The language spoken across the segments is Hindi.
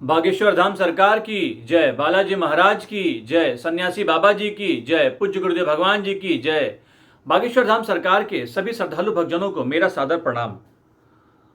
बागेश्वर धाम सरकार की जय, बालाजी महाराज की जय, सन्यासी बाबा जी की जय, पूज्य गुरुदेव भगवान जी की जय। बागेश्वर धाम सरकार के सभी श्रद्धालु भक्तजनों को मेरा सादर प्रणाम।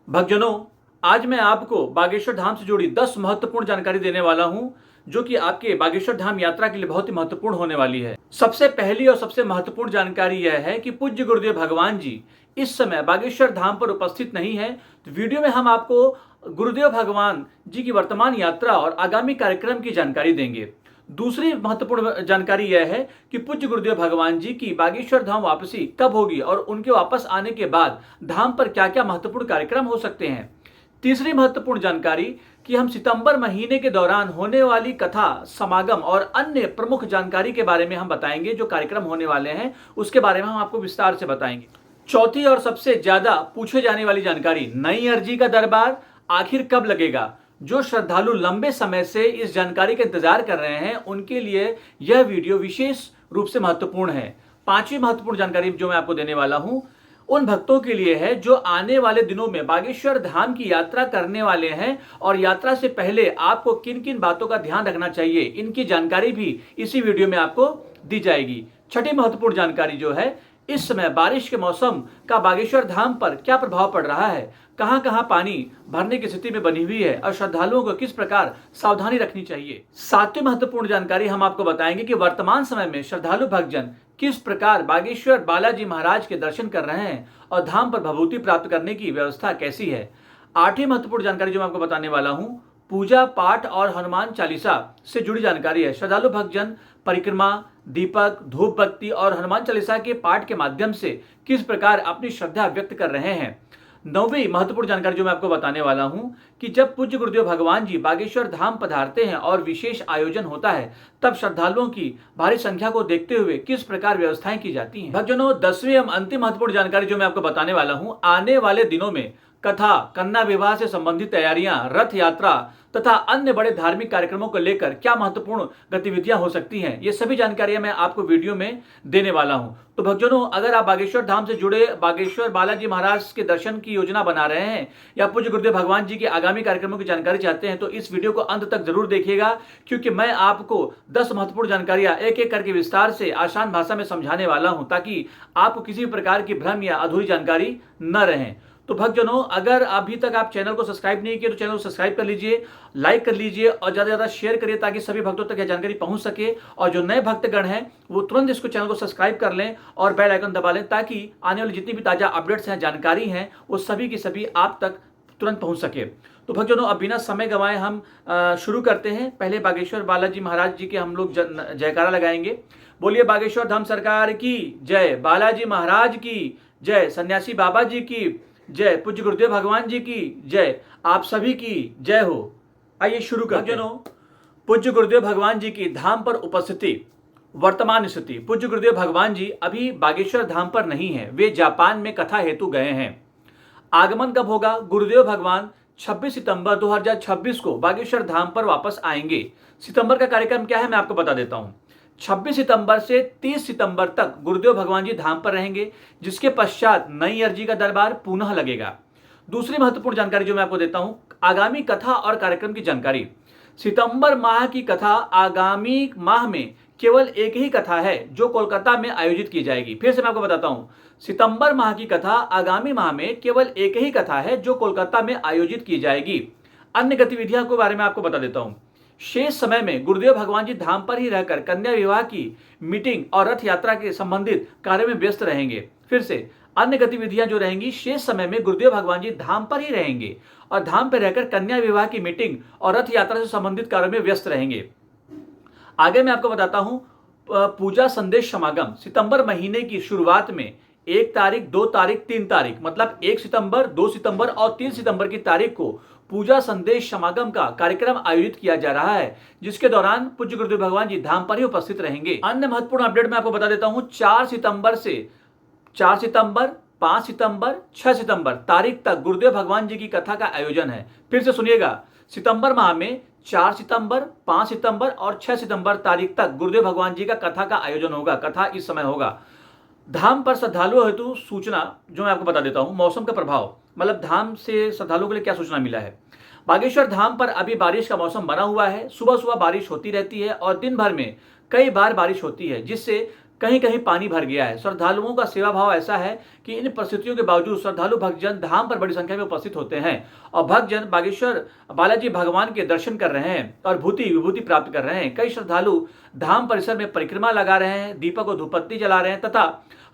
भक्तजनों, आज मैं आपको बागेश्वर धाम से जुड़ी 10 महत्वपूर्ण जानकारी देने वाला हूं, जो कि आपके बागेश्वर धाम यात्रा के लिए बहुत ही महत्वपूर्ण होने वाली है। सबसे पहली और सबसे महत्वपूर्ण जानकारी यह है कि पूज्य गुरुदेव भगवान जी इस समय बागेश्वर धाम पर उपस्थित नहीं है। तो वीडियो में हम आपको गुरुदेव भगवान जी की वर्तमान यात्रा और आगामी कार्यक्रम की जानकारी देंगे। दूसरी महत्वपूर्ण जानकारी यह है कि पूज्य गुरुदेव भगवान जी की बागेश्वर धाम वापसी कब होगी और उनके वापस आने के बाद धाम पर क्या क्या महत्वपूर्ण कार्यक्रम हो सकते हैं। तीसरी महत्वपूर्ण जानकारी कि हम सितंबर महीने के दौरान होने वाली कथा, समागम और अन्य प्रमुख जानकारी के बारे में हम बताएंगे। जो कार्यक्रम होने वाले हैं उसके बारे में हम आपको विस्तार से बताएंगे। चौथी और सबसे ज्यादा पूछे जाने वाली जानकारी, नई अर्जी का दरबार आखिर कब लगेगा। जो श्रद्धालु लंबे समय से इस जानकारी का इंतजार कर रहे हैं उनके लिए यह वीडियो विशेष रूप से महत्वपूर्ण है। पांचवी महत्वपूर्ण जानकारी जो मैं आपको देने वाला हूं उन भक्तों के लिए है जो आने वाले दिनों में बागेश्वर धाम की यात्रा करने वाले हैं और यात्रा से पहले आपको किन किन बातों का ध्यान रखना चाहिए, इनकी जानकारी भी इसी वीडियो में आपको दी जाएगी। छठी महत्वपूर्ण जानकारी जो है, इस समय बारिश के मौसम का बागेश्वर धाम पर क्या प्रभाव पड़ रहा है, कहां कहां पानी भरने की स्थिति में बनी हुई है और श्रद्धालुओं को किस प्रकार सावधानी रखनी चाहिए। सातवीं महत्वपूर्ण जानकारी हम आपको बताएंगे कि वर्तमान समय में श्रद्धालु भक्तजन किस प्रकार बागेश्वर बालाजी महाराज के दर्शन कर रहे हैं और धाम पर भभूति प्राप्त करने की व्यवस्था कैसी है। आठवीं महत्वपूर्ण जानकारी जो मैं आपको बताने वाला हूं, पूजा पाठ और हनुमान चालीसा से जुड़ी जानकारी है। श्रद्धालु भक्तजन परिक्रमा, दीपक, धूप बत्ती और हनुमान चालीसा के पाठ के माध्यम से किस प्रकार अपनी श्रद्धा व्यक्त कर रहे हैं। नौवीं महत्वपूर्ण जानकारी जो मैं आपको बताने वाला हूं कि जब पूज्य गुरुदेव भगवान जी बागेश्वर धाम पधारते हैं और विशेष आयोजन होता है तब श्रद्धालुओं की भारी संख्या को देखते हुए किस प्रकार व्यवस्थाएं की जाती हैं। भक्तजनों, 10वीं एवं अंतिम महत्वपूर्ण जानकारी जो मैं आपको बताने वाला हूं, आने वाले दिनों में कथा, कन्या विवाह से संबंधित तैयारियां, रथ यात्रा तथा अन्य बड़े धार्मिक कार्यक्रमों को लेकर क्या महत्वपूर्ण गतिविधियां हो सकती हैं, ये सभी जानकारियां मैं आपको वीडियो में देने वाला हूं। तो भक्तजनों, अगर आप बागेश्वर धाम से जुड़े बागेश्वर बालाजी महाराज के दर्शन की योजना बना रहे हैं या पूज्य गुरुदेव भगवान जी के आगामी कार्यक्रमों की जानकारी चाहते हैं तो इस वीडियो को अंत तक जरूर देखिएगा, क्योंकि मैं आपको 10 महत्वपूर्ण जानकारियां एक एक करके विस्तार से आसान भाषा में समझाने वाला हूं ताकि आपको किसी भी प्रकार की भ्रम या अधूरी जानकारी न रहे। तो भक्तजनों, अगर अभी तक आप चैनल को सब्सक्राइब नहीं किए तो चैनल को सब्सक्राइब कर लीजिए, लाइक कर लीजिए और ज़्यादा से ज़्यादा शेयर करिए ताकि सभी भक्तों तक यह जानकारी पहुंच सके। और जो नए भक्तगण हैं वो तुरंत इसको चैनल को सब्सक्राइब कर लें और बेल आइकन दबा लें ताकि आने वाली जितनी भी ताज़ा अपडेट्स हैं, जानकारी हैं, वो सभी की सभी आप तक तुरंत पहुँच सके। तो भक्तजनों, अब बिना समय गंवाए हम शुरू करते हैं। पहले बागेश्वर बालाजी महाराज जी के हम लोग जयकारा लगाएंगे। बोलिए बागेश्वर धाम सरकार की जय, बालाजी महाराज की जय, सन्यासी बाबा जी की जय, पूज्य गुरुदेव भगवान जी की जय, आप सभी की जय हो। आइए शुरू करते हैं। पूज्य गुरुदेव भगवान जी की धाम पर उपस्थिति, वर्तमान स्थिति। पूज्य गुरुदेव भगवान जी अभी बागेश्वर धाम पर नहीं है, वे जापान में कथा हेतु गए हैं। आगमन कब होगा? गुरुदेव भगवान 26 सितंबर 2026 को बागेश्वर धाम पर वापस आएंगे। सितंबर का कार्यक्रम क्या है मैं आपको बता देता हूं। 26 सितंबर से 30 सितंबर तक गुरुदेव भगवान जी धाम पर रहेंगे, जिसके पश्चात नई अर्जी का दरबार पुनः लगेगा। दूसरी महत्वपूर्ण जानकारी जो मैं आपको देता हूं, आगामी कथा और कार्यक्रम की जानकारी। सितंबर माह की कथा आगामी माह में केवल एक ही कथा है जो कोलकाता में आयोजित की जाएगी। फिर से मैं आपको बताता हूं, सितंबर माह की कथा आगामी माह में केवल एक ही कथा है जो कोलकाता में आयोजित की जाएगी। अन्य गतिविधियों के बारे में आपको बता देता हूं। शेष समय में गुरुदेव भगवान जी धाम पर ही रहकर कन्या विवाह की मीटिंग और रथ यात्रा के संबंधित कार्य में व्यस्त रहेंगे। फिर से अन्य गतिविधियां जो रहेंगी, शेष समय में गुरुदेव भगवान जी धाम पर ही रहेंगे और धाम पर रहकर कन्या विवाह की मीटिंग और रथ यात्रा से संबंधित कार्यों में व्यस्त रहेंगे। आगे मैं आपको बताता हूं, पूजा संदेश समागम सितंबर महीने की शुरुआत में 1 तारीख, 2 तारीख, 3 तारीख, मतलब 1 सितंबर, 2 सितंबर और 3 सितंबर की तारीख को पूजा संदेश समागम का कार्यक्रम आयोजित किया जा रहा है, जिसके दौरान पूज्य गुरुदेव भगवान जी धाम पर ही उपस्थित रहेंगे। अन्य महत्वपूर्ण अपडेट मैं आपको बता देता हूं, 4 सितंबर से 4 सितंबर, 5 सितंबर, 6 सितंबर तारीख तक गुरुदेव भगवान जी की कथा का आयोजन है। फिर से सुनिएगा, सितंबर माह में 4 सितंबर, 5 सितंबर और 6 सितंबर तारीख तक गुरुदेव भगवान जी का कथा का आयोजन होगा। कथा इस समय होगा। धाम पर श्रद्धालुओं हेतु सूचना जो मैं आपको बता देता हूं, मौसम का प्रभाव, मतलब धाम से श्रद्धालुओं के लिए क्या सूचना मिला है। बागेश्वर धाम पर अभी बारिश का मौसम बना हुआ है। सुबह सुबह बारिश होती रहती है और दिन भर में कई बार बारिश होती है, जिससे कहीं कहीं पानी भर गया है। श्रद्धालुओं का सेवा भाव ऐसा है कि इन परिस्थितियों के बावजूद श्रद्धालु भक्तजन धाम पर बड़ी संख्या में उपस्थित होते हैं और भक्तजन बागेश्वर बालाजी भगवान के दर्शन कर रहे हैं और विभूति प्राप्त कर रहे हैं। कई श्रद्धालु धाम परिसर में परिक्रमा लगा रहे हैं, दीपक और धूपबत्ती जला रहे हैं तथा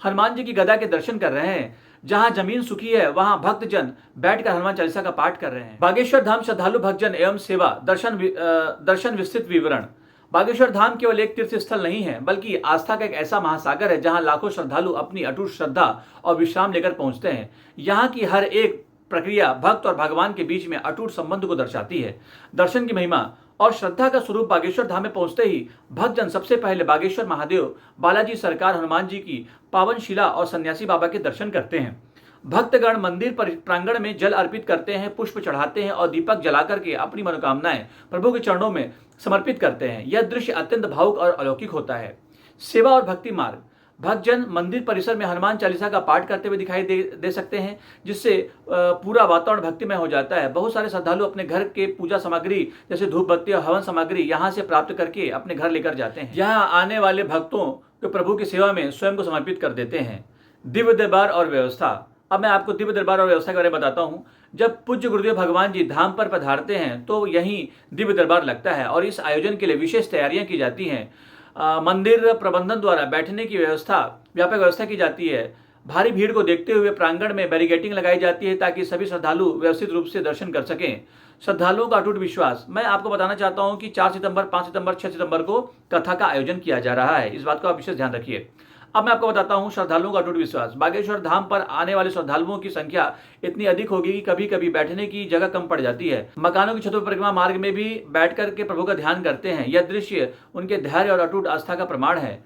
हनुमान जी की गदा के दर्शन कर रहे हैं। जहां जमीन सूखी है वहां भक्तजन बैठकर हनुमान चालीसा का पाठ कर रहे हैं। बागेश्वर धाम श्रद्धालु भक्तजन एवं सेवा दर्शन विस्तृत विवरण। बागेश्वर धाम केवल एक तीर्थ स्थल नहीं है, बल्कि आस्था का एक ऐसा महासागर है जहां लाखों श्रद्धालु अपनी अटूट श्रद्धा और विश्राम लेकर पहुंचते हैं। यहाँ की हर एक प्रक्रिया भक्त और भगवान के बीच में अटूट संबंध को दर्शाती है। दर्शन की महिमा और श्रद्धा का स्वरूप बागेश्वर धाम में पहुंचते ही भक्तजन सबसे पहले बागेश्वर महादेव बालाजी सरकार हनुमान जी की पावन शिला और सन्यासी बाबा के दर्शन करते हैं। भक्तगण मंदिर प्रांगण में जल अर्पित करते हैं, पुष्प चढ़ाते हैं और दीपक जलाकर के अपनी मनोकामनाएं प्रभु के चरणों में समर्पित करते हैं। यह दृश्य अत्यंत भावुक और अलौकिक होता है। सेवा और भक्ति मार्ग। भक्तजन मंदिर परिसर में हनुमान चालीसा का पाठ करते हुए दिखाई दे सकते हैं, जिससे पूरा वातावरण भक्तिमय हो जाता है। बहुत सारे श्रद्धालु अपने घर के पूजा सामग्री जैसे धूप बत्ती और हवन सामग्री यहाँ से प्राप्त करके अपने घर लेकर जाते हैं। यहाँ आने वाले भक्तों को प्रभु की सेवा में स्वयं को समर्पित कर देते हैं। दिव्य दरबार और व्यवस्था। अब मैं आपको दिव्य दरबार और व्यवस्था के बारे में बताता हूँ। जब पूज्य गुरुदेव भगवान जी धाम पर पधारते हैं तो यहीं दिव्य दरबार लगता है और इस आयोजन के लिए विशेष तैयारियां की जाती हैं। मंदिर प्रबंधन द्वारा बैठने की व्यापक व्यवस्था की जाती है। भारी भीड़ को देखते हुए प्रांगण में बैरिकेडिंग लगाई जाती है ताकि सभी श्रद्धालु व्यवस्थित रूप से दर्शन कर सकें। श्रद्धालुओं का अटूट विश्वास। मैं आपको बताना चाहता हूं कि 4 सितंबर, 5 सितंबर, 6 सितंबर को कथा का आयोजन किया जा रहा है। इस बात का आप विशेष ध्यान रखिए। अब मैं आपको बताता हूं श्रद्धालुओं का अटूट विश्वास। बागेश्वर धाम पर आने वाले श्रद्धालुओं की संख्या इतनी अधिक होगी कि कभी कभी बैठने की जगह कम पड़ जाती है। मकानों की छतों पर परिक्रमा मार्ग में भी बैठ करके प्रभु का ध्यान करते हैं। यह दृश्य उनके धैर्य और अटूट आस्था का प्रमाण है।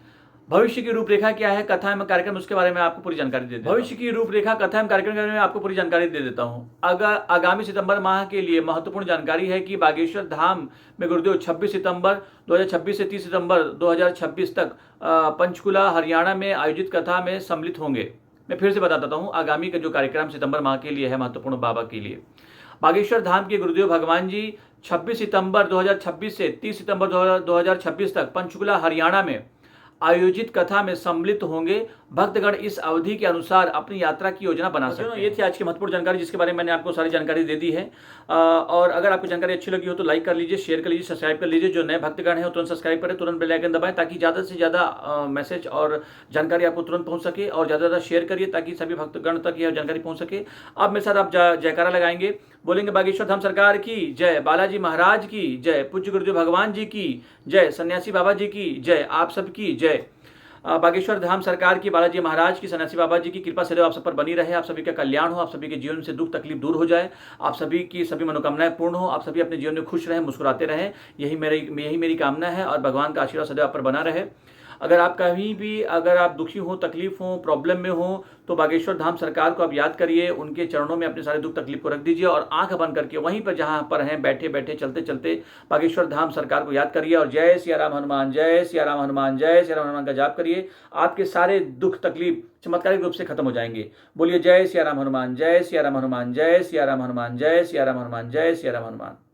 भविष्य की रूपरेखा क्या है, कथा एवं कार्यक्रम, उसके बारे में आपको पूरी जानकारी दे देता हूं। भविष्य की रूपरेखा, कथा एवं कार्यक्रम के बारे में आपको पूरी जानकारी दे देता हूं। आगामी सितंबर माह के लिए महत्वपूर्ण जानकारी है कि बागेश्वर धाम में गुरुदेव 26 सितंबर 2026 से 30 सितंबर 2026 तक पंचकुला हरियाणा में आयोजित कथा में सम्मिलित होंगे। मैं फिर से बता देता हूँ, आगामी का जो कार्यक्रम सितंबर माह के लिए है महत्वपूर्ण बाबा के लिए। बागेश्वर धाम के गुरुदेव भगवान जी 26 सितंबर 2026 से 30 सितंबर 2026 तक पंचकुला हरियाणा में आयोजित कथा में सम्मिलित होंगे। भक्तगण इस अवधि के अनुसार अपनी यात्रा की योजना बना सकते हैं। ये थी आज की महत्वपूर्ण जानकारी जिसके बारे में मैंने आपको सारी जानकारी दे दी है। और अगर आपको जानकारी अच्छी लगी हो तो लाइक कर लीजिए, शेयर कर लीजिए, सब्सक्राइब कर लीजिए। जो नए भक्तगण हैं तुरंत सब्सक्राइब करें, तुरंत बेल आइकन दबाएं ताकि ज़्यादा से ज़्यादा मैसेज और जानकारी आपको तुरंत पहुँच सके। और ज़्यादा से ज़्यादा शेयर करिए ताकि सभी भक्तगण तक यह जानकारी पहुँच सके। अब मेरे साथ आप जयकारा लगाएंगे, बोलेंगे बागेश्वर धाम सरकार की जय, बालाजी महाराज की जय, पूज्य गुरुदेव भगवान जी की जय, सन्यासी बाबा जी की जय, आप सबकी जय। बागेश्वर धाम सरकार की, बालाजी महाराज की, सन्यासी बाबा जी की कृपा सदैव आप सब पर बनी रहे। आप सभी का कल्याण हो, आप सभी के जीवन से दुख तकलीफ दूर हो जाए, आप सभी की सभी मनोकामनाएं पूर्ण हो, आप सभी अपने जीवन में खुश रहें, मुस्कुराते रहें। यही मेरी कामना है और भगवान का आशीर्वाद सदैव आप पर बना रहे। अगर आप कहीं भी अगर आप दुखी हो, तकलीफ हो, प्रॉब्लम में हो तो बागेश्वर धाम सरकार को आप याद करिए, उनके चरणों में अपने सारे दुख तकलीफ को रख दीजिए और आंख बंद करके वहीं पर जहां पर हैं बैठे बैठे चलते चलते बागेश्वर धाम सरकार को याद करिए और जय सिया राम हनुमान, जय सिया राम हनुमान, जय सिया राम हनुमान का जाप करिए। आपके सारे दुख तकलीफ चमत्कारिक रूप से खत्म हो जाएंगे। बोलिए जय सिया राम हनुमान, जय सिया राम हनुमान, जय सिया राम हनुमान, जय सिया राम हनुमान, जय सिया राम हनुमान।